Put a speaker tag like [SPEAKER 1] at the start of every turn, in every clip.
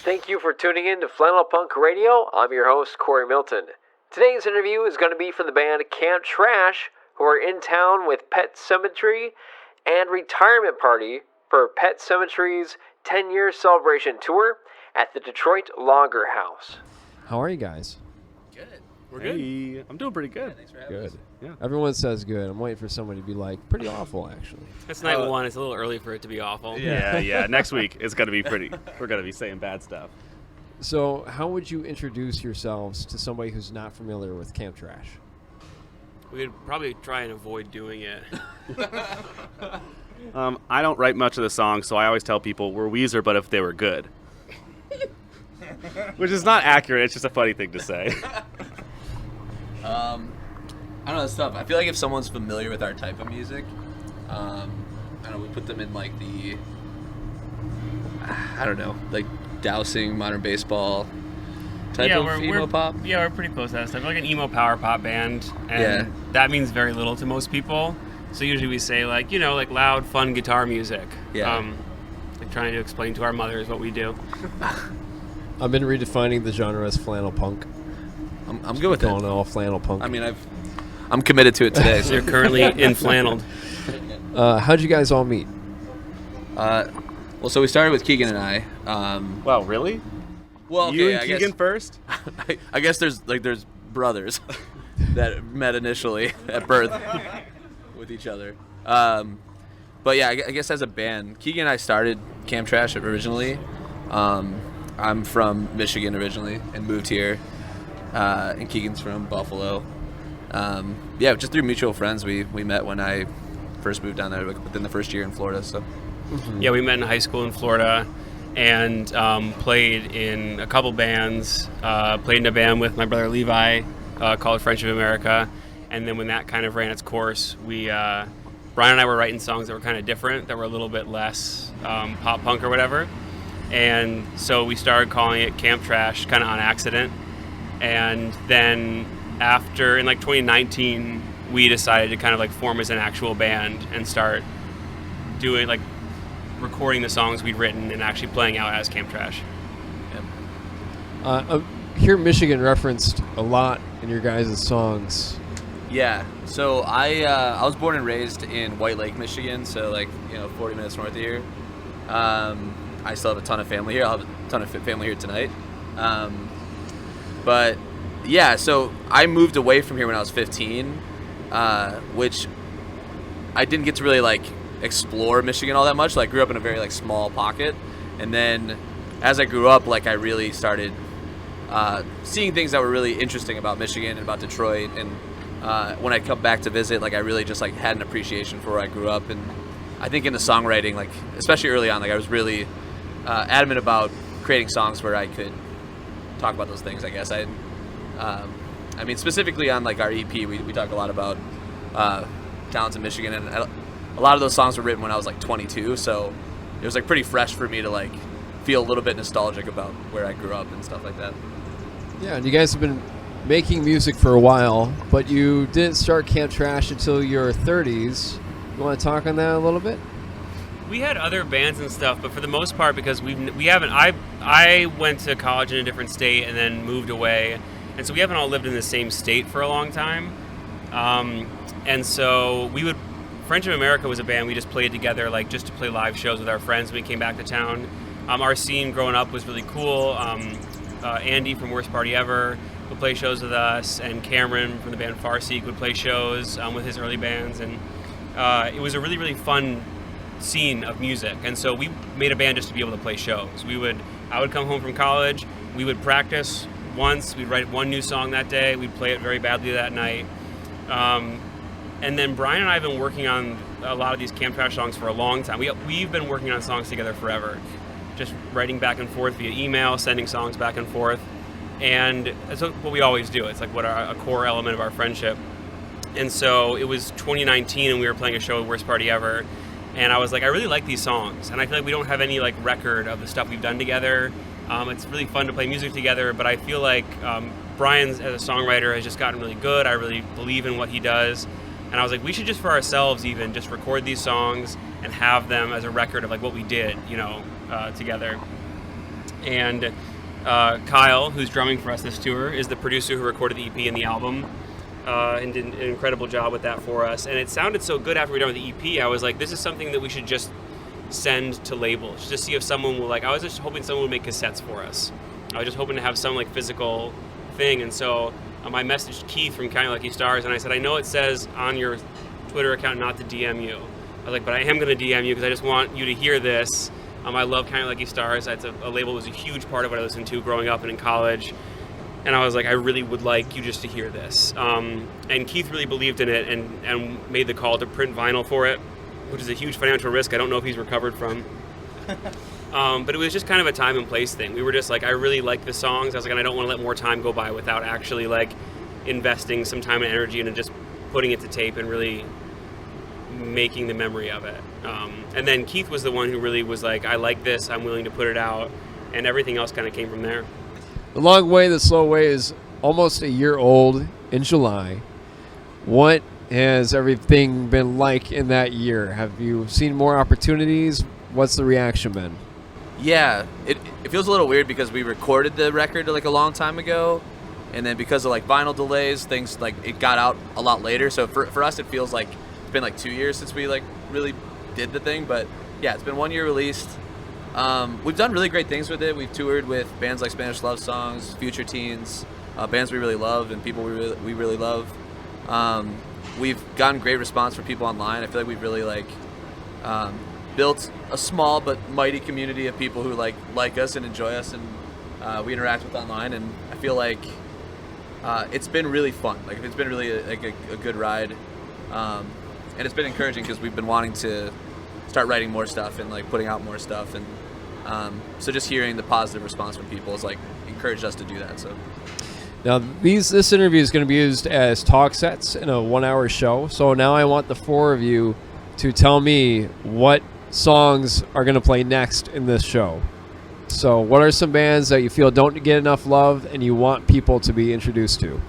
[SPEAKER 1] Thank you for tuning in to Flannel Punk Radio. I'm your host, Corey Milton. Today's interview is going to be from the band Camp Trash, who are in town with Pet Cemetery and Retirement Party for Pet Cemetery's 10-year celebration tour at the Detroit Lager House. How are you guys?
[SPEAKER 2] Good. We're good.
[SPEAKER 3] Hey, I'm doing pretty good.
[SPEAKER 2] Yeah, thanks for having us.
[SPEAKER 3] Yeah.
[SPEAKER 1] Everyone says good. I'm waiting for somebody to be like, pretty awful, actually.
[SPEAKER 4] It's night one. It's a little early for it to be awful.
[SPEAKER 3] Yeah. Next week it's gonna be pretty. We're gonna be saying bad stuff.
[SPEAKER 1] So how would you introduce yourselves to somebody who's not familiar with Camp Trash?
[SPEAKER 4] We'd probably try and avoid doing it.
[SPEAKER 3] I don't write much of the songs, so I always tell people we're Weezer, but if they were good. Which is not accurate. It's just a funny thing to say.
[SPEAKER 2] I don't know, it's tough. I feel like if someone's familiar with our type of music, I don't know, we put them in like the, I don't know, like dousing modern baseball type of emo pop.
[SPEAKER 4] Yeah, we're pretty close to that stuff. We're like an emo power pop band, and that means very little to most people. So usually we say like, you know, like loud, fun guitar music.
[SPEAKER 2] Yeah.
[SPEAKER 4] Like trying to explain to our mothers what we do.
[SPEAKER 1] I've been redefining the genre as flannel punk.
[SPEAKER 2] I'm good with
[SPEAKER 1] calling
[SPEAKER 2] it.
[SPEAKER 1] it all flannel punk.
[SPEAKER 2] I mean, I'm committed to it today.
[SPEAKER 4] So you're currently inflanneled.
[SPEAKER 1] How'd you guys all meet?
[SPEAKER 2] Well, so we started with Keegan and I.
[SPEAKER 3] Wow, really?
[SPEAKER 2] Well, okay,
[SPEAKER 3] You and
[SPEAKER 2] I
[SPEAKER 3] Keegan
[SPEAKER 2] guess,
[SPEAKER 3] first?
[SPEAKER 2] I guess there's brothers that met initially at birth with each other. But yeah, I guess as a band, Keegan and I started Camp Trash originally. I'm from Michigan originally and moved here. And Keegan's from Buffalo. Yeah, just through mutual friends, we met when I first moved down there within the first year in Florida. So.
[SPEAKER 4] Mm-hmm. Yeah, we met in high school in Florida and played in a couple bands. Played in a band with my brother Levi called Friendship America. And then when that kind of ran its course, Brian and I were writing songs that were kind of different, that were a little bit less pop punk or whatever. And so we started calling it Camp Trash kind of on accident. And then after, in like 2019, we decided to kind of like form as an actual band and start doing like recording the songs we'd written and actually playing out as Camp Trash.
[SPEAKER 1] Yep. Here Michigan referenced a lot in your guys' songs.
[SPEAKER 2] Yeah, so I was born and raised in White Lake, Michigan, so 40 minutes north of here. I still have a ton of family here. I'll have a ton of family here tonight. But yeah, so I moved away from here when I was 15, which I didn't get to really explore Michigan all that much. I grew up in a very small pocket, and then as I grew up, I really started seeing things that were really interesting about Michigan and about Detroit. And when I come back to visit, I really just had an appreciation for where I grew up. And I think in the songwriting, especially early on, I was really adamant about creating songs where I could talk about those things. I guess I mean specifically on our EP, we talk a lot about towns in Michigan, and a lot of those songs were written when I was 22, so it was pretty fresh for me to feel a little bit nostalgic about where I grew up and stuff like that.
[SPEAKER 1] Yeah, and you guys have been making music for a while, but you didn't start Camp Trash until your 30s. You want to talk on that a little bit?
[SPEAKER 4] We had other bands and stuff, but for the most part, because we haven't. I went to college in a different state and then moved away, and so we haven't all lived in the same state for a long time. And so Friendship America was a band we just played together, just to play live shows with our friends when we came back to town. Our scene growing up was really cool. Andy from Worst Party Ever would play shows with us, and Cameron from the band Farseek would play shows with his early bands, and it was a really, really fun scene of music. And so we made a band just to be able to play shows. I would come home from college, we would practice once, we'd write one new song that day, we'd play it very badly that night. And then Brian and I have been working on a lot of these Camp Trash songs for a long time. We've been working on songs together forever, just writing back and forth via email, sending songs back and forth. And that's what we always do. It's a core element of our friendship. And so it was 2019, and we were playing a show at Worst Party Ever. And I was I really like these songs. And I feel like we don't have any record of the stuff we've done together. It's really fun to play music together, but I feel like Brian, as a songwriter, has just gotten really good. I really believe in what he does. And I was like, we should just for ourselves even just record these songs and have them as a record of like what we did, together. And Kyle, who's drumming for us this tour, is the producer who recorded the EP and the album, and did an incredible job with that for us. And it sounded so good after we were done with the EP. I was like, this is something that we should just send to labels, just see if someone will I was just hoping someone would make cassettes for us. I was just hoping to have some like physical thing. And so I messaged Keith from Counting Lucky Stars, and I said, I know it says on your Twitter account not to DM you. I was like, but I am going to DM you because I just want you to hear this. I love Counting Lucky Stars. It's a label that was a huge part of what I listened to growing up and in college. And I was like, I really would like you just to hear this. And Keith really believed in it and made the call to print vinyl for it, which is a huge financial risk I don't know if he's recovered from. But it was just kind of a time and place thing. We were just like, I really like the songs. I was like, and I don't want to let more time go by without actually like investing some time and energy into just putting it to tape and really making the memory of it. And then Keith was the one who really was like, I like this, I'm willing to put it out, and everything else kind of came from there.
[SPEAKER 1] The Long Way, the Slow Way is almost a year old in July. What has everything been like in that year? Have you seen more opportunities? What's the reaction been?
[SPEAKER 2] Yeah, it feels a little weird because we recorded the record like a long time ago, and then because of like vinyl delays, things like it got out a lot later. So for us, it feels like it's been like 2 years since we like really did the thing. But yeah, it's been 1 year released. We've done really great things with it. We've toured with bands like Spanish Love Songs, Future Teens, bands we really love and people we really love. We've gotten great response from people online. I feel like we've really like built a small but mighty community of people who like us and enjoy us, and we interact with online. And I feel like it's been really fun. Like it's been really a good ride, and it's been encouraging because we've been wanting to start writing more stuff and like putting out more stuff, and so just hearing the positive response from people has like encouraged us to do that. So
[SPEAKER 1] now this interview is going to be used as talk sets in a 1-hour show. So now I want the four of you to tell me what songs are going to play next in this show. So what are some bands that you feel don't get enough love and you want people to be introduced to?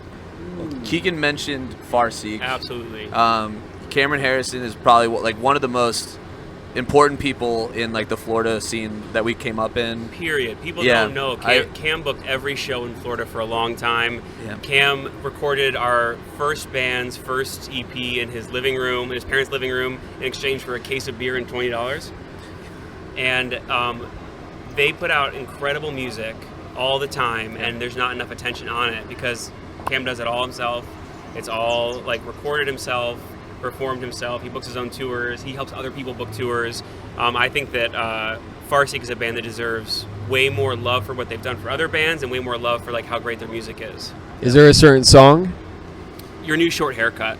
[SPEAKER 2] Keegan mentioned Farseek.
[SPEAKER 4] Absolutely.
[SPEAKER 2] Cameron Harrison is probably like one of the most important people in like the Florida scene that we came up in.
[SPEAKER 4] Period. People
[SPEAKER 2] Yeah,
[SPEAKER 4] don't know. Cam booked every show in Florida for a long time.
[SPEAKER 2] Yeah.
[SPEAKER 4] Cam recorded our first band's first EP in his living room, in his parents' living room, in exchange for a case of beer and $20. And they put out incredible music all the time, and there's not enough attention on it because Cam does it all himself. It's all like recorded himself, performed himself. He books his own tours. He helps other people book tours. I think that Farseek is a band that deserves way more love for what they've done for other bands and way more love for like how great their music is.
[SPEAKER 1] Is there a certain song?
[SPEAKER 4] Your New Short Haircut.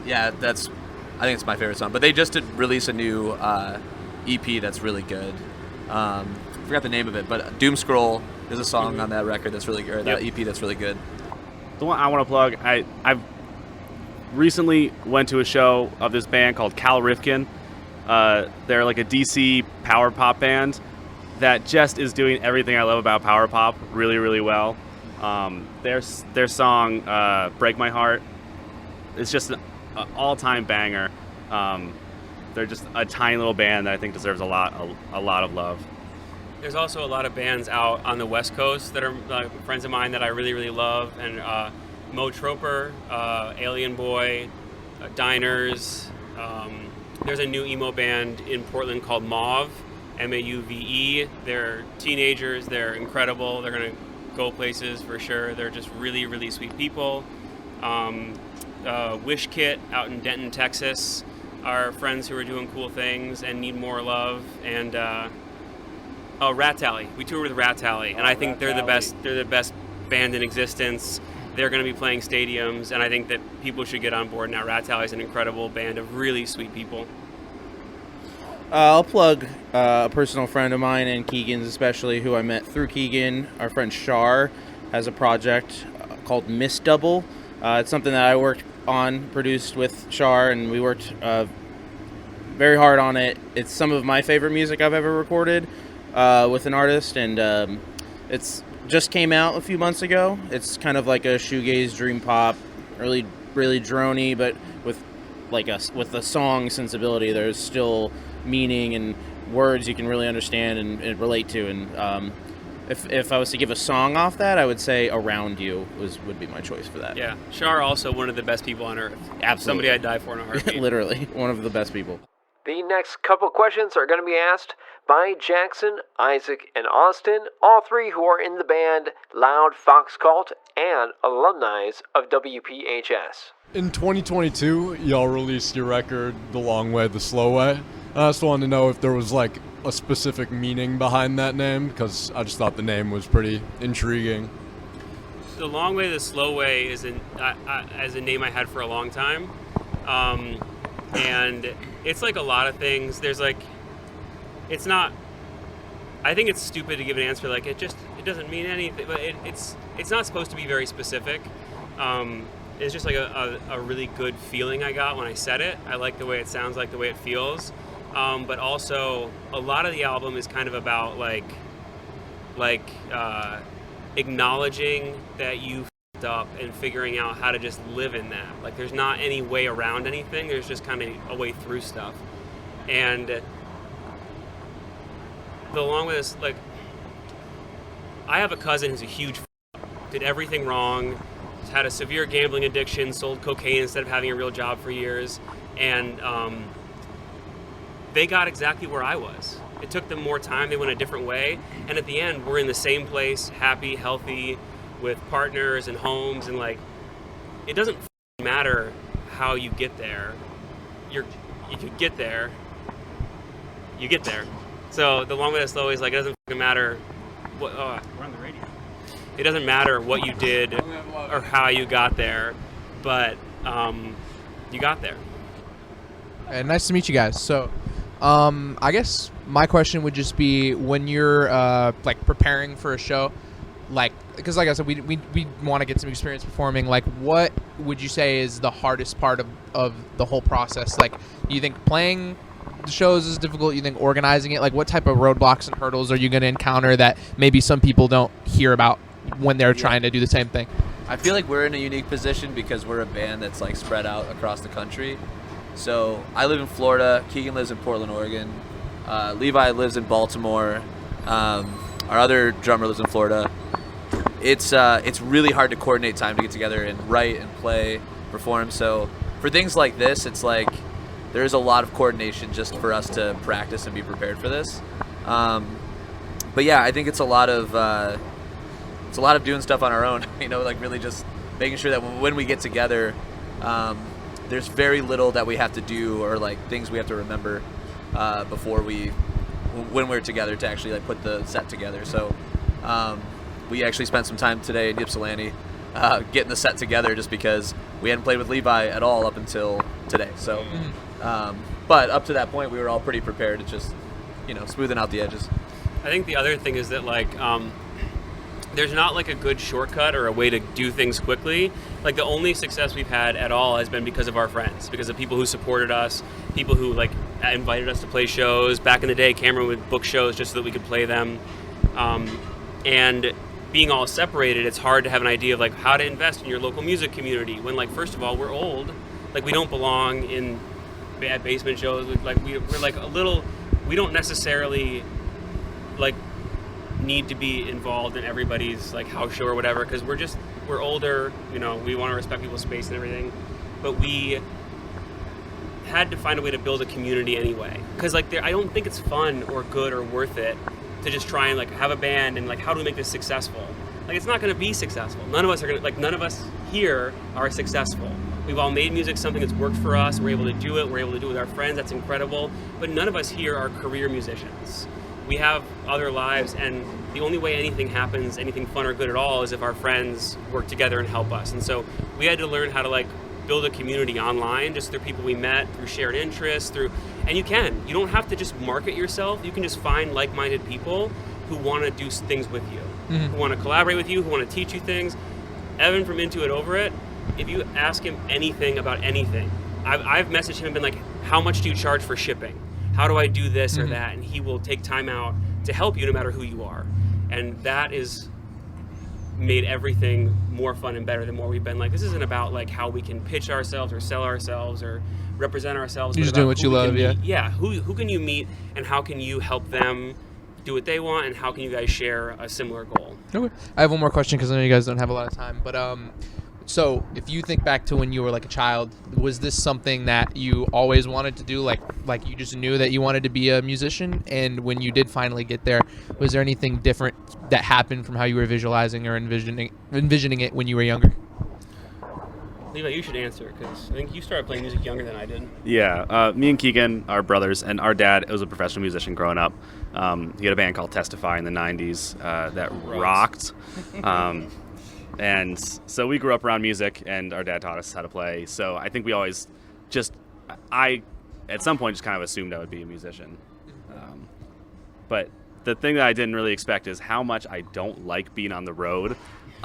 [SPEAKER 2] Yeah, I think it's my favorite song. But they just did release a new EP that's really good. I forgot the name of it, but Doom Scroll is a song on that record that's really good. That EP that's really good.
[SPEAKER 3] The one I want to plug, I've recently went to a show of this band called Cal Rifkin. They're like a DC power pop band that just is doing everything I love about power pop really, really well. Their song "Break My Heart" is just an all-time banger. They're just a tiny little band that I think deserves a lot of love.
[SPEAKER 4] There's also a lot of bands out on the West Coast that are friends of mine that I really, really love. And Mo Troper, Alien Boy, Diners. There's a new emo band in Portland called Mauve, Mauve. They're teenagers. They're incredible. They're going to go places for sure. They're just really, really sweet people. Wish Kit out in Denton, Texas are friends who are doing cool things and need more love. And Rat Tally. We toured with Rat Tally, and I think they're the best. They're the best band in existence. They're going to be playing stadiums, and I think that people should get on board now. Rat Tally is an incredible band of really sweet people.
[SPEAKER 5] I'll plug a personal friend of mine and Keegan's especially, who I met through Keegan. Our friend Shar has a project called Miss Double. It's something that I worked on, produced with Shar, and we worked very hard on it. It's some of my favorite music I've ever recorded with an artist, and it's just came out a few months ago. It's kind of like a shoegaze dream pop, really, really droney, but with like with the song sensibility, there's still meaning and words you can really understand and relate to. And if I was to give a song off that, I would say "Around You" would be my choice for that.
[SPEAKER 4] Yeah, Shar also one of the best people on earth.
[SPEAKER 5] Absolutely.
[SPEAKER 4] Somebody I'd die for in a heartbeat.
[SPEAKER 5] Literally, one of the best people.
[SPEAKER 1] The next couple questions are going to be asked by Jackson, Isaac, and Austin, all three who are in the band Loud Fox Cult and alumni of WPHS.
[SPEAKER 6] In 2022, y'all released your record, The Long Way, The Slow Way. I just wanted to know if there was like a specific meaning behind that name, because I just thought the name was pretty intriguing.
[SPEAKER 4] The Long Way, The Slow Way is as a name I had for a long time. And it's like a lot of things. There's like, it's not, I think it's stupid to give an answer like it doesn't mean anything, but it's not supposed to be very specific. It's just like a really good feeling I got when I said it. I like the way it sounds, like the way it feels. But also a lot of the album is kind of about like acknowledging that you f***ed up and figuring out how to just live in that. Like there's not any way around anything. There's just kind of a way through stuff. And along with this, like, I have a cousin who's a huge f***, did everything wrong, had a severe gambling addiction, sold cocaine instead of having a real job for years, and they got exactly where I was. It took them more time, they went a different way, and at the end, we're in the same place, happy, healthy, with partners and homes, and like, it doesn't matter how you get there. If you get there, you get there. So the long way to slow is like, it doesn't matter what, we're on the radio. It doesn't matter what you did or how you got there, but you got there.
[SPEAKER 7] And nice to meet you guys. So I guess my question would just be, when you're like preparing for a show, like, because like I said, we want to get some experience performing, like what would you say is the hardest part of the whole process? Like, you think playing the shows is difficult? You think organizing it? Like, what type of roadblocks and hurdles are you going to encounter that maybe some people don't hear about when they're trying to do the same thing?
[SPEAKER 2] I feel like we're in a unique position because we're a band that's like spread out across the country. So I live in Florida. Keegan lives in Portland, Oregon. Levi lives in Baltimore. Our other drummer lives in Florida. It's really hard to coordinate time to get together and write and play, perform. So for things like this, it's like there's a lot of coordination just for us to practice and be prepared for this. But yeah, I think it's a lot of doing stuff on our own. You know, like really just making sure that when we get together, there's very little that we have to do or like things we have to remember when we're together to actually like put the set together. So we actually spent some time today in Ypsilanti getting the set together just because we hadn't played with Levi at all up until today. So, but up to that point, we were all pretty prepared. It's just, you know, smoothing out the edges.
[SPEAKER 4] I think the other thing is that like there's not like a good shortcut or a way to do things quickly. Like the only success we've had at all has been because of our friends, because of people who supported us, people who like invited us to play shows. Back in the day, Cameron would book shows just so that we could play them. And being all separated, it's hard to have an idea of like how to invest in your local music community when, like, first of all, we're old. Like, we don't belong in bad basement shows. Like, we're like a little, we don't necessarily like need to be involved in everybody's like house show or whatever, because we're older, you know, we want to respect people's space and everything, but we had to find a way to build a community anyway, because like I don't think it's fun or good or worth it to just try and like have a band and like, how do we make this successful? Like, it's not going to be successful. None of us here are successful. We've all made music, something that's worked for us. We're able to do it. We're able to do it with our friends. That's incredible. But none of us here are career musicians. We have other lives, and the only way anything happens, anything fun or good at all, is if our friends work together and help us. And so we had to learn how to like build a community online, just through people we met, through shared interests, and you don't have to just market yourself. You can just find like-minded people who want to do things with you, who want to collaborate with you, who want to teach you things. Evan from Into It Over It, if you ask him anything about anything, I've messaged him and been like, how much do you charge for shipping? How do I do this or that? And he will take time out to help you no matter who you are. And that is made everything more fun and better the more we've been like, this isn't about like how we can pitch ourselves or sell ourselves or represent ourselves.
[SPEAKER 7] You're
[SPEAKER 4] but
[SPEAKER 7] just doing
[SPEAKER 4] about
[SPEAKER 7] what you
[SPEAKER 4] who we
[SPEAKER 7] love,
[SPEAKER 4] can
[SPEAKER 7] yeah.
[SPEAKER 4] meet. Yeah, who can you meet, and how can you help them do what they want, and how can you guys share a similar goal?
[SPEAKER 7] Okay. I have one more question because I know you guys don't have a lot of time. But so if you think back to when you were like a child, was this something that you always wanted to do? Like you just knew that you wanted to be a musician? And when you did finally get there, was there anything different that happened from how you were visualizing or envisioning it when you were younger?
[SPEAKER 4] Levi, you should answer, because I think you started playing music younger than I did.
[SPEAKER 3] Yeah, me and Keegan are brothers, and our dad was a professional musician growing up. He had a band called Testify in the 90s that rocked. And so we grew up around music, and our dad taught us how to play. So I think we always I at some point just kind of assumed I would be a musician. But the thing that I didn't really expect is how much I don't like being on the road.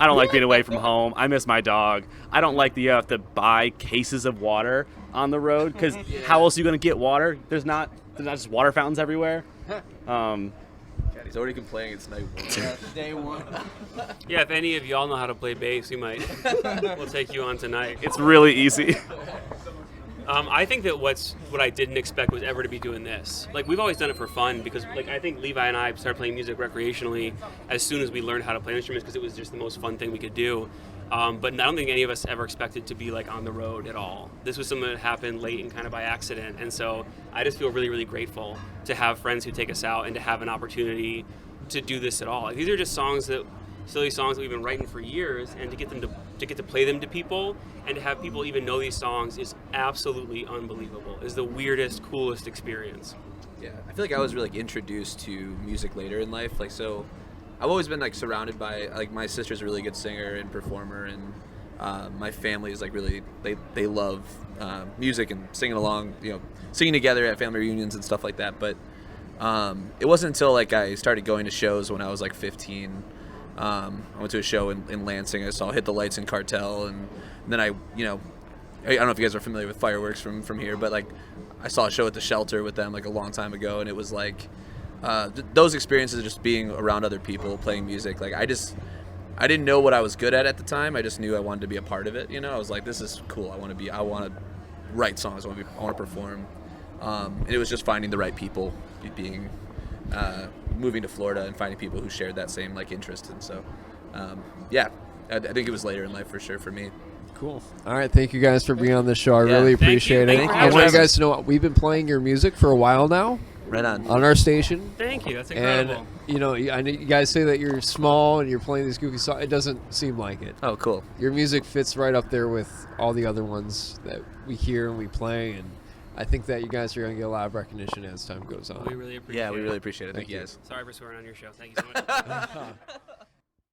[SPEAKER 3] I don't like being away from home. I miss my dog. I don't like that you have to buy cases of water on the road, because how else are you going to get water? There's not just water fountains everywhere.
[SPEAKER 2] God, he's already complaining it's night one.
[SPEAKER 5] Day one.
[SPEAKER 4] Yeah, if any of y'all know how to play bass, we'll take you on tonight.
[SPEAKER 3] It's really easy.
[SPEAKER 4] I think that what I didn't expect was ever to be doing this. Like, we've always done it for fun, because I think Levi and I started playing music recreationally as soon as we learned how to play instruments, because it was just the most fun thing we could do. But I don't think any of us ever expected to be on the road at all. This was something that happened late and kind of by accident. And so I just feel really, really grateful to have friends who take us out and to have an opportunity to do this at all. These are just silly songs that we've been writing for years, and to get to play them to people and to have people even know these songs is absolutely unbelievable. Is the weirdest, coolest experience.
[SPEAKER 2] Yeah, I feel like I was really introduced to music later in life. So I've always been surrounded by my sister's a really good singer and performer, and my family is really they love music and singing along, singing together at family reunions and stuff like that. But it wasn't until I started going to shows when I was 15. I went to a show in Lansing. I saw Hit the Lights and Cartel, and then I don't know if you guys are familiar with Fireworks from here, but I saw a show at the Shelter with them a long time ago, and it was those experiences of just being around other people playing music. I didn't know what I was good at the time. I just knew I wanted to be a part of it. I was like, this is cool. I want to write songs. I want to perform. And it was just finding the right people, moving to Florida and finding people who shared that same interest. And so, I think it was later in life for sure for me.
[SPEAKER 1] Cool. All right, thank you guys for being on the show. I really
[SPEAKER 4] Thank you.
[SPEAKER 1] appreciate it.
[SPEAKER 4] Thank you.
[SPEAKER 1] I want you guys to know we've been playing your music for a while now
[SPEAKER 2] Right on.
[SPEAKER 1] our station.
[SPEAKER 4] Thank you. That's incredible.
[SPEAKER 1] And I know you guys say that you're small and you're playing these goofy songs. It doesn't seem like it.
[SPEAKER 2] Oh, cool.
[SPEAKER 1] Your music fits right up there with all the other ones that we hear and we play, and I think that you guys are going to get a lot of recognition as time goes on.
[SPEAKER 4] We really appreciate it.
[SPEAKER 2] Yeah, we really appreciate it. Thank you guys.
[SPEAKER 4] Sorry for swearing on your show. Thank you so much.